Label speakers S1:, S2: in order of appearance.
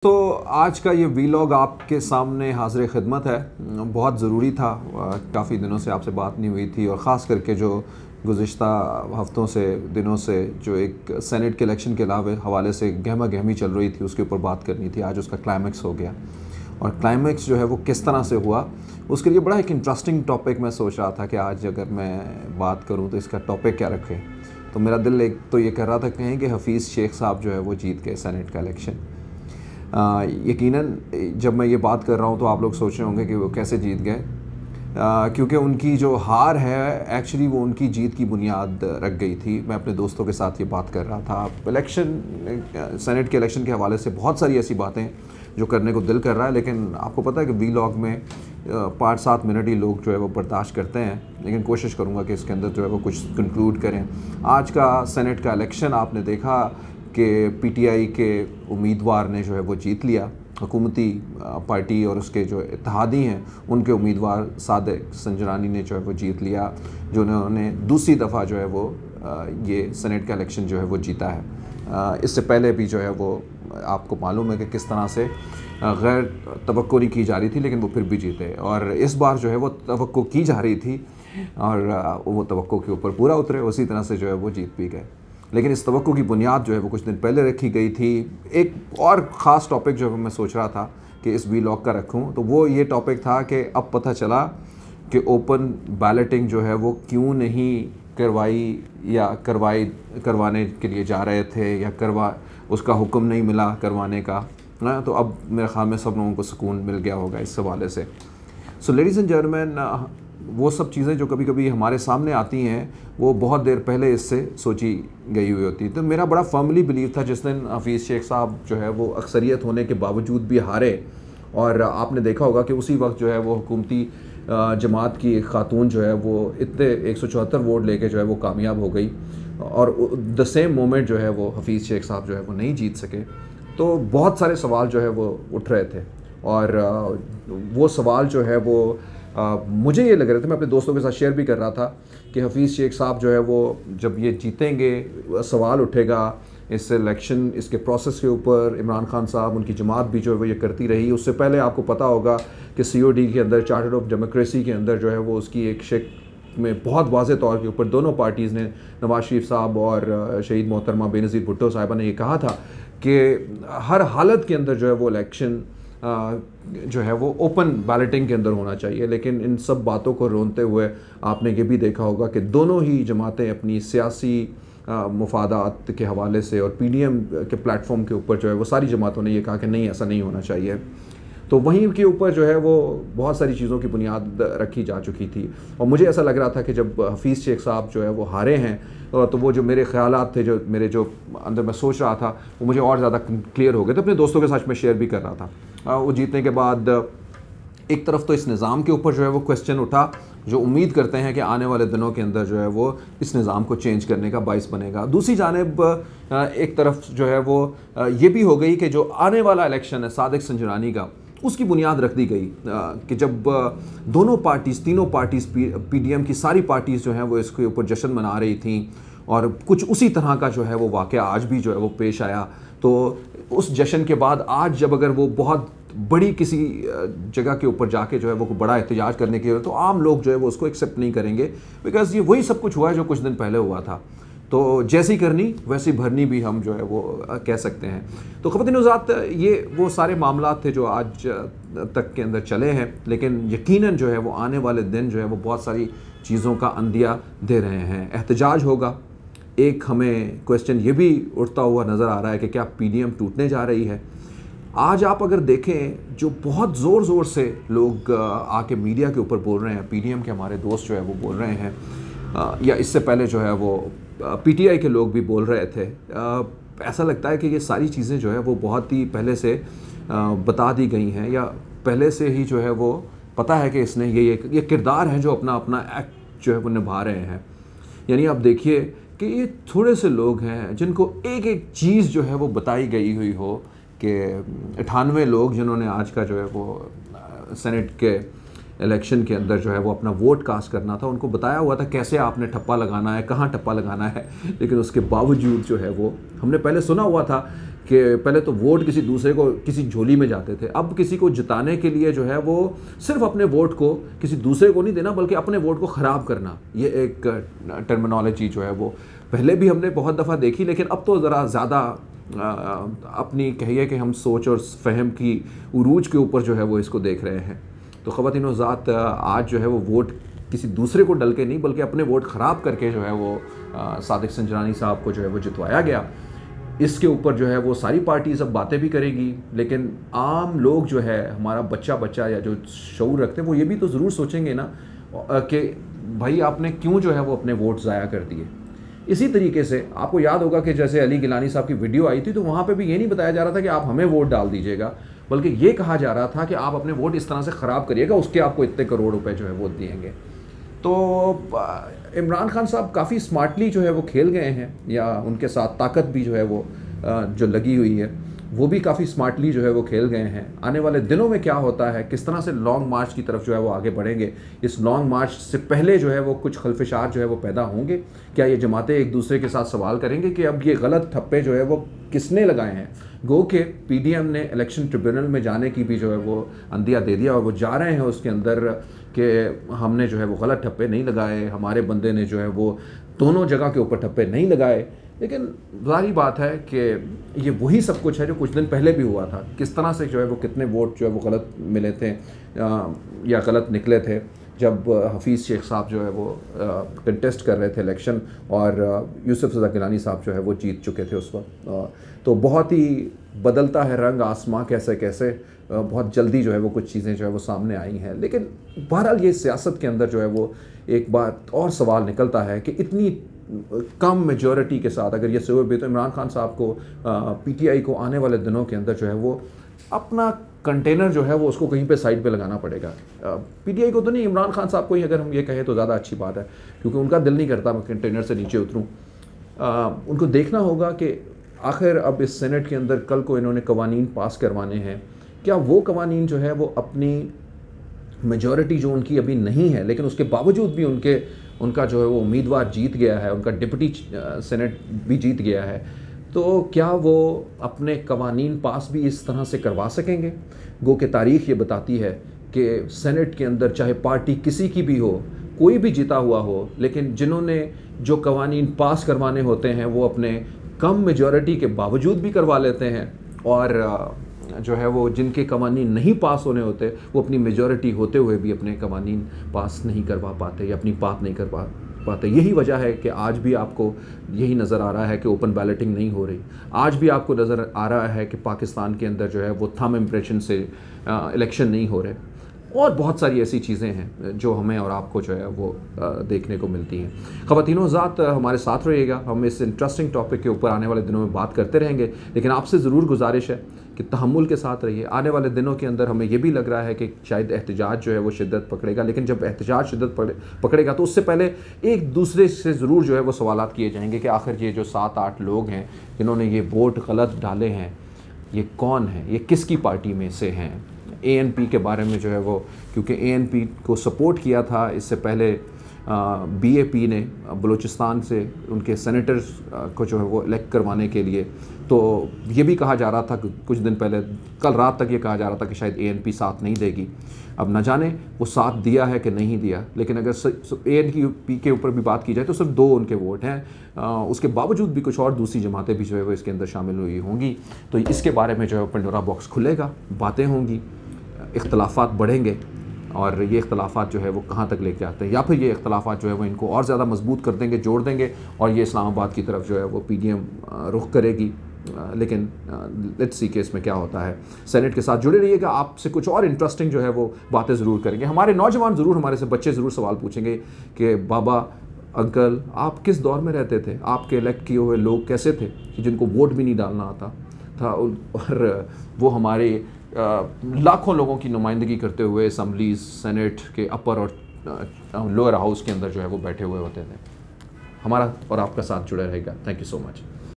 S1: तो आज का ये वीलॉग आपके सामने हाज़िर खिदमत है। बहुत ज़रूरी था। काफ़ी दिनों से आपसे बात नहीं हुई थी और ख़ास करके जो गुज़िश्ता हफ़्तों से दिनों से जो एक सेनेट के इलेक्शन के हवाले से गहमा गहमी चल रही थी उसके ऊपर बात करनी थी। आज उसका क्लाइमेक्स हो गया और क्लाइमेक्स जो है वो किस तरह से हुआ उसके लिए बड़ा एक इंटरेस्टिंग टॉपिक मैं सोच रहा था कि आज अगर मैं बात करूँ तो इसका टॉपिक क्या रखें। तो मेरा दिल एक तो ये कर रहा था कहें कि हफ़ीज़ शेख साहब जो है वो जीत गए सेनेट का इलेक्शन। यकीनन जब मैं ये बात कर रहा हूँ तो आप लोग सोच रहे होंगे कि वो कैसे जीत गए, क्योंकि उनकी जो हार है एक्चुअली वो उनकी जीत की बुनियाद रख गई थी। मैं अपने दोस्तों के साथ ये बात कर रहा था। इलेक्शन सेनेट के इलेक्शन के हवाले से बहुत सारी ऐसी बातें जो करने को दिल कर रहा है, लेकिन आपको पता है कि वीलॉग में 5-7 मिनट ही लोग जो है वो बर्दाश्त करते हैं, लेकिन कोशिश करूँगा कि इसके अंदर जो है वो कुछ कंक्लूड करें। आज का सेनेट का इलेक्शन आपने देखा कि पीटीआई के उम्मीदवार ने जो है वो जीत लिया। हुकूमती पार्टी और उसके जो इत्तेहादी हैं उनके उम्मीदवार सादिक संजरानी ने जो है वो जीत लिया, जो उन्होंने दूसरी दफ़ा जो है वो ये सेनेट का इलेक्शन जो है वो जीता है। इससे पहले भी जो है वो आपको मालूम है कि किस तरह से गैर तवक्को नहीं की जा रही थी, लेकिन वो फिर भी जीते। और इस बार जो है वो तवक्को की जा रही थी और वो तवक्को के ऊपर पूरा उतरे, उसी तरह से जो है वो जीत भी गए। लेकिन इस तवक्को की बुनियाद जो है वो कुछ दिन पहले रखी गई थी। एक और ख़ास टॉपिक जो मैं सोच रहा था कि इस वीलॉग का रखूं, तो वो ये टॉपिक था कि अब पता चला कि ओपन बैलेटिंग जो है वो क्यों नहीं करवाई या करवाने के लिए जा रहे थे या उसका हुक्म नहीं मिला करवाने का। तो अब मेरे ख़्याल में सब लोगों को सुकून मिल गया होगा इस हवाले से। सो लेडीज़ एंड जेंटलमैन, वो सब चीज़ें जो कभी कभी हमारे सामने आती हैं वो बहुत देर पहले इससे सोची गई हुई होती। तो मेरा बड़ा फर्मली बिलीव था जिस दिन हफ़ीज़ शेख साहब जो है वो अक्सरियत होने के बावजूद भी हारे, और आपने देखा होगा कि उसी वक्त जो है वो हुकूमती जमात की एक खातून जो है वो इतने 174 वोट लेके जो है वो कामयाब हो गई, और द सेम मोमेंट जो है वो हफ़ीज़ शेख साहब जो है वो नहीं जीत सके। तो बहुत सारे सवाल जो है वो उठ रहे थे, और वो सवाल जो है वो मुझे ये लग रहा था, मैं अपने दोस्तों के साथ शेयर भी कर रहा था कि हफ़ीज़ शेख साहब जो है वो जब ये जीतेंगे सवाल उठेगा इस इलेक्शन इसके प्रोसेस के ऊपर। इमरान खान साहब, उनकी जमात भी जो है वो ये करती रही। उससे पहले आपको पता होगा कि COD के अंदर, चार्टर ऑफ डेमोक्रेसी के अंदर जो है वो उसकी एक शेक में बहुत वाज़े तौर के ऊपर दोनों पार्टीज़ ने, नवाज़ शरीफ साहब और शहीद मोहतरमा बेनज़ीर भुट्टो साहिबा ने ये कहा था कि हर हालत के अंदर जो है वो इलेक्शन जो है वो ओपन बैलेटिंग के अंदर होना चाहिए। लेकिन इन सब बातों को रोनते हुए आपने ये भी देखा होगा कि दोनों ही जमातें अपनी सियासी मुफादात के हवाले से और PDM के प्लेटफॉर्म के ऊपर जो है वो सारी जमातों ने ये कहा कि नहीं, ऐसा नहीं होना चाहिए। तो वहीं के ऊपर जो है वो बहुत सारी चीज़ों की बुनियाद रखी जा चुकी थी, और मुझे ऐसा लग रहा था कि जब हफ़ीज़ शेख साहब जो है वो हारे हैं तो वो जो मेरे ख़यालात थे, जो मेरे जो अंदर मैं सोच रहा था, वो मुझे और ज़्यादा क्लियर हो गए। तो अपने दोस्तों के साथ मैं शेयर भी कर रहा था। वो जीतने के बाद एक तरफ तो इस निज़ाम के ऊपर जो है वो क्वेश्चन उठा, जो उम्मीद करते हैं कि आने वाले दिनों के अंदर जो है वो इस निज़ाम को चेंज करने का बाइस बनेगा। दूसरी जानिब एक तरफ जो है वो ये भी हो गई कि जो आने वाला इलेक्शन है सादिक संजरानी का, उसकी बुनियाद रख दी गई कि जब दोनों पार्टीज़, तीनों पार्टीज़, PDM की सारी पार्टीज़ जो हैं वो इसके ऊपर जश्न मना रही थी, और कुछ उसी तरह का जो है वो वाक़या आज भी जो है वो पेश आया। तो उस जश्न के बाद आज जब अगर वो बहुत बड़ी किसी जगह के ऊपर जाके जो है वो बड़ा एहतजाज करने के, तो आम लोग जो है वो उसको एक्सेप्ट नहीं करेंगे, बिकॉज़ ये वही सब कुछ हुआ है जो कुछ दिन पहले हुआ था। तो जैसी करनी वैसी भरनी भी हम जो है वो कह सकते हैं। तो ख़वातीन हज़रात, ये वो सारे मामला थे जो आज तक के अंदर चले हैं, लेकिन यकीनन जो है वो आने वाले दिन जो है वो बहुत सारी चीज़ों का अंदिया दे रहे हैं। एहतजाज होगा। एक हमें क्वेश्चन ये भी उठता हुआ नज़र आ रहा है कि क्या PDM टूटने जा रही है। आज आप अगर देखें, जो बहुत ज़ोर ज़ोर से लोग आके मीडिया के ऊपर बोल रहे हैं, PDM के हमारे दोस्त जो है वो बोल रहे हैं, या इससे पहले जो है वो PTI के लोग भी बोल रहे थे, ऐसा लगता है कि ये सारी चीज़ें जो है वो बहुत ही पहले से बता दी गई हैं, या पहले से ही जो है वो पता है कि इसने ये किरदार है जो अपना अपना एक्ट जो है वो निभा रहे हैं। यानी आप देखिए कि ये थोड़े से लोग हैं जिनको एक एक चीज़ जो है वो बताई गई हुई हो कि 98 लोग जिन्होंने आज का जो है वो सेनेट के इलेक्शन के अंदर जो है वो अपना वोट कास्ट करना था, उनको बताया हुआ था कैसे आपने ठप्पा लगाना है, कहाँ ठप्पा लगाना है, लेकिन उसके बावजूद जो है वो हमने पहले सुना हुआ था कि पहले तो वोट किसी दूसरे को किसी झोली में जाते थे, अब किसी को जिताने के लिए जो है वो सिर्फ अपने वोट को किसी दूसरे को नहीं देना बल्कि अपने वोट को ख़राब करना, ये एक टर्मिनोलॉजी जो है वो पहले भी हमने बहुत दफ़ा देखी, लेकिन अब तो ज़रा ज़्यादा अपनी कहिए कि हम सोच और फहम की उरूज के ऊपर जो है वो इसको देख रहे हैं। तो ख़वातीन व ज़ात आज जो है वो वोट किसी दूसरे को डल के नहीं बल्कि अपने वोट ख़राब करके जो है वो सादिक संजरानी साहब को जो है वो जितवाया गया। इसके ऊपर जो है वो सारी पार्टीज अब बातें भी करेगी, लेकिन आम लोग जो है हमारा बच्चा या जो शऊर रखते हैं वो ये भी तो ज़रूर सोचेंगे ना कि भाई आपने क्यों जो है वो अपने वोट ज़ाया कर दिए। इसी तरीके से आपको याद होगा कि जैसे अली गिलानी साहब की वीडियो आई थी तो वहाँ पे भी ये नहीं बताया जा रहा था कि आप हमें वोट डाल दीजिएगा, बल्कि ये कहा जा रहा था कि आप अपने वोट इस तरह से ख़राब करिएगा, उसके आपको इतने करोड़ रुपए जो है वो दिएंगे। तो इमरान खान साहब काफ़ी स्मार्टली जो है वो खेल गए हैं, या उनके साथ ताकत भी जो है वो जो लगी हुई है वो भी काफ़ी स्मार्टली जो है वो खेल गए हैं। आने वाले दिनों में क्या होता है, किस तरह से लॉन्ग मार्च की तरफ जो है वो आगे बढ़ेंगे, इस लॉन्ग मार्च से पहले जो है वो कुछ खलफशार जो है वो पैदा होंगे। क्या ये जमातें एक दूसरे के साथ सवाल करेंगे कि अब ये गलत ठप्पे जो है वो किसने लगाए हैं। गो के पीडीएम ने इलेक्शन ट्रिब्यूनल में जाने की भी जो है वो अंदिया दे दिया और वो जा रहे हैं उसके अंदर कि हमने जो है वो गलत ठप्पे नहीं लगाए, हमारे बंदे ने जो है वो दोनों जगह के ऊपर ठप्पे नहीं लगाए। लेकिन जाहिर बात है कि ये वही सब कुछ है जो कुछ दिन पहले भी हुआ था। किस तरह से जो है वो कितने वोट जो है वो गलत मिले थे या गलत निकले थे जब हफीज़ शेख साहब जो है वो कंटेस्ट कर रहे थे इलेक्शन और यूसुफ रज़ा गिलानी साहब जो है वो जीत चुके थे उस वक्त। तो बहुत ही बदलता है रंग आसमां कैसे कैसे, बहुत जल्दी जो है वो कुछ चीज़ें जो है वो सामने आई हैं। लेकिन बहरहाल ये सियासत के अंदर जो है वो एक बात और सवाल निकलता है कि इतनी कम मेजॉरिटी के साथ अगर ये सूरत भी, तो इमरान खान साहब को पीटीआई को आने वाले दिनों के अंदर जो है वो अपना कंटेनर जो है वो उसको कहीं पे साइड पे लगाना पड़ेगा। पीटीआई को तो नहीं, इमरान खान साहब को ही अगर हम ये कहें तो ज़्यादा अच्छी बात है, क्योंकि उनका दिल नहीं करता मैं कंटेनर से नीचे उतरूँ। उनको देखना होगा कि आखिर अब इस सेनेट के अंदर कल को इन्होंने कवानीन पास करवाने हैं, क्या वो कवानीन जो है वो अपनी मेजॉरिटी जो उनकी अभी नहीं है लेकिन उसके बावजूद भी उनका जो है वो उम्मीदवार जीत गया है, उनका डिप्टी सेनेट भी जीत गया है, तो क्या वो अपने कवानीन पास भी इस तरह से करवा सकेंगे। गो के तारीख़ ये बताती है कि सेनेट के अंदर चाहे पार्टी किसी की भी हो, कोई भी जीता हुआ हो, लेकिन जिन्होंने जो कवानीन पास करवाने होते हैं वो अपने कम मेजॉरिटी के बावजूद भी करवा लेते हैं, और जो है वो जिनके कवानीन नहीं पास होने होते वो अपनी मेजॉरिटी होते हुए भी अपने कवानीन पास नहीं करवा पाते या अपनी बात नहीं करवा पाते। यही वजह है कि आज भी आपको यही नज़र आ रहा है कि ओपन बैलेटिंग नहीं हो रही। आज भी आपको नज़र आ रहा है कि पाकिस्तान के अंदर जो है वो थंब इम्प्रेशन से इलेक्शन नहीं हो रहे, और बहुत सारी ऐसी चीज़ें हैं जो हमें और आपको जो है वो देखने को मिलती हैं। ख़वातीनो ज़ात हमारे साथ रहिएगा, हम इस इंटरेस्टिंग टॉपिक के ऊपर आने वाले दिनों में बात करते रहेंगे, लेकिन आपसे ज़रूर गुजारिश है कि तहम्मुल के साथ रहिए। आने वाले दिनों के अंदर हमें ये भी लग रहा है कि शायद एहतजाज जो है वो शिद्दत पकड़ेगा, लेकिन जब एहतजाज शिद्दत पकड़ेगा तो उससे पहले एक दूसरे से ज़रूर जो है वो सवालात किए जाएंगे कि आखिर ये जो 7-8 लोग हैं जिन्होंने ये वोट गलत डाले हैं, ये कौन है, ये किसकी पार्टी में से हैं। एएनपी के बारे में जो है वो, क्योंकि एएनपी को सपोर्ट किया था इससे पहले बीएपी ने बलूचिस्तान से उनके सेनेटर्स को जो है वो इलेक्ट करवाने के लिए, तो ये भी कहा जा रहा था कुछ दिन पहले, कल रात तक ये कहा जा रहा था कि शायद एएनपी साथ नहीं देगी। अब न जाने वो साथ दिया है कि नहीं दिया, लेकिन अगर एएनपी के ऊपर भी बात की जाए तो सिर्फ 2 उनके वोट हैं, उसके बावजूद भी कुछ और दूसरी जमातें भी जो है वो इसके अंदर शामिल हुई होंगी। तो इसके बारे में जो है पंडोरा बॉक्स खुलेगा, बातें होंगी, इख्तलाफात बढ़ेंगे, और ये इख्तलाफात जो है वो कहाँ तक लेके आते हैं, या फिर ये इख्तलाफात जो है वो इनको और ज़्यादा मजबूत कर देंगे, जोड़ देंगे, और ये इस्लामाबाद की तरफ जो है वो पीडीएम रुख करेगी। लेकिन लेट्स सी कि इसमें क्या होता है। सेनेट के साथ जुड़े रहिएगा, आपसे कुछ और इंटरेस्टिंग जो है वो बातें ज़रूर करेंगे। हमारे नौजवान ज़रूर, हमारे से बच्चे ज़रूर सवाल पूछेंगे कि बाबा, अंकल, आप किस दौर में रहते थे, आपके इलेक्ट किए हुए लोग कैसे थे कि जिनको वोट भी नहीं डालना आता था, और वो हमारे लाखों लोगों की नुमाइंदगी करते हुए असम्बलीज, सेनेट के अपर और लोअर हाउस के अंदर जो है वो बैठे हुए होते थे। हमारा और आपका साथ जुड़ा रहेगा। Thank you so much.